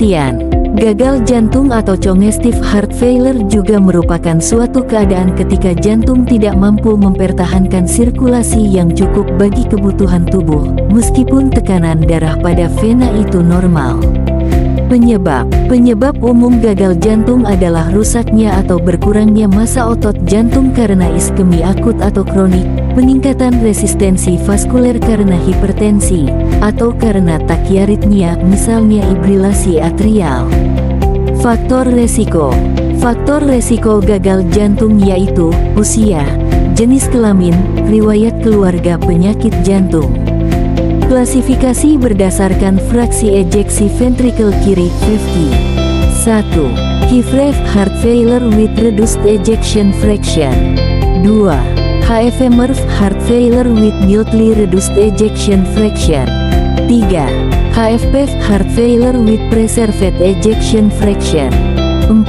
Pengertian: gagal jantung atau congestive heart failure juga merupakan suatu keadaan ketika jantung tidak mampu mempertahankan sirkulasi yang cukup bagi kebutuhan tubuh, meskipun tekanan darah pada vena itu normal. Penyebab umum gagal jantung adalah rusaknya atau berkurangnya massa otot jantung karena iskemi akut atau kronik, peningkatan resistensi vaskuler karena hipertensi, atau karena takiaritmia, misalnya ibrilasi atrial. Faktor resiko gagal jantung yaitu usia, jenis kelamin, riwayat keluarga penyakit jantung. Klasifikasi berdasarkan fraksi ejeksi ventrikel kiri 50. 1. HFrEF heart failure with reduced ejection fraction. 2. HFmrEF heart failure with mildly reduced ejection fraction. 3. HFpEF heart failure with preserved ejection fraction. 4.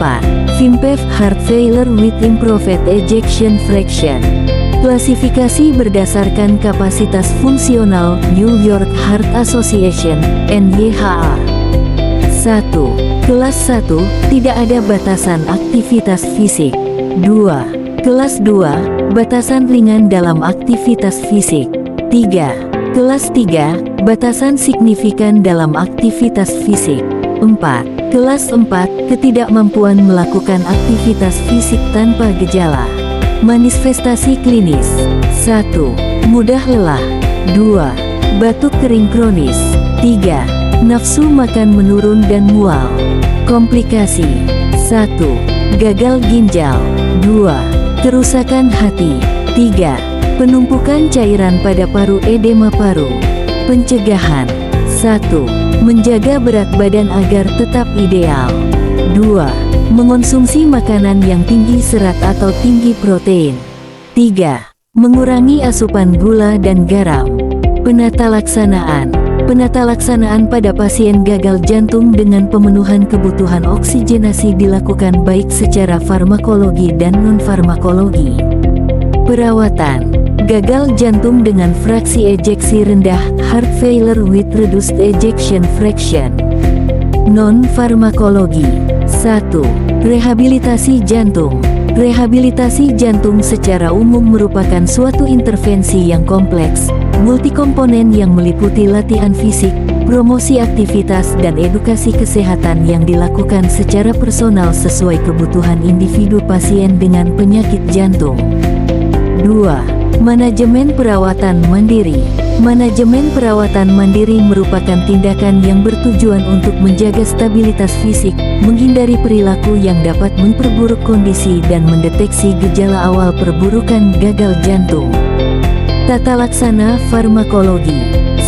FIMPEF heart failure with improved ejection fraction. Klasifikasi berdasarkan kapasitas fungsional New York Heart Association, NYHA. 1. Kelas 1, tidak ada batasan aktivitas fisik. 2. Kelas 2, batasan ringan dalam aktivitas fisik. 3. Kelas 3, batasan signifikan dalam aktivitas fisik. 4. Kelas 4, ketidakmampuan melakukan aktivitas fisik tanpa gejala. Manifestasi klinis: 1. Mudah lelah. 2. Batuk kering kronis. 3. Nafsu makan menurun dan mual. Komplikasi: 1. Gagal ginjal. 2. Kerusakan hati. 3. Penumpukan cairan pada paru, edema paru. Pencegahan: 1. Menjaga berat badan agar tetap ideal. 2. Mengonsumsi makanan yang tinggi serat atau tinggi protein. 3. Mengurangi asupan gula dan garam. Penata laksanaan pada pasien gagal jantung dengan pemenuhan kebutuhan oksigenasi dilakukan baik secara farmakologi dan non-farmakologi. Perawatan gagal jantung dengan fraksi ejeksi rendah, heart failure with reduced ejection fraction. Non-farmakologi: 1. Rehabilitasi jantung. Rehabilitasi jantung secara umum merupakan suatu intervensi yang kompleks, multikomponen yang meliputi latihan fisik, promosi aktivitas dan edukasi kesehatan yang dilakukan secara personal sesuai kebutuhan individu pasien dengan penyakit jantung. 2. Manajemen perawatan mandiri. Manajemen perawatan mandiri merupakan tindakan yang bertujuan untuk menjaga stabilitas fisik, menghindari perilaku yang dapat memperburuk kondisi dan mendeteksi gejala awal perburukan gagal jantung. Tata laksana farmakologi: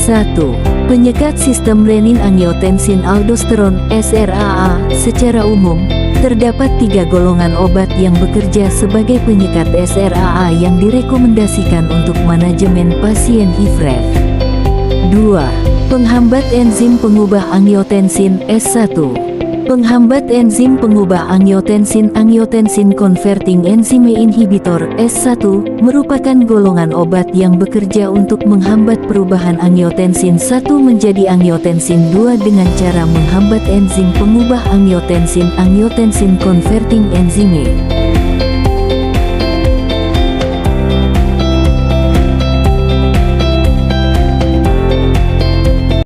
1. Penyekat sistem renin-angiotensin-aldosteron (SRAA). Secara umum, terdapat 3 golongan obat yang bekerja sebagai penyekat SRAA yang direkomendasikan untuk manajemen pasien HFrEF. 2. Penghambat enzim pengubah angiotensin S1. Penghambat enzim pengubah angiotensin converting enzyme inhibitor S1 merupakan golongan obat yang bekerja untuk menghambat perubahan angiotensin 1 menjadi angiotensin 2 dengan cara menghambat enzim pengubah angiotensin converting enzyme.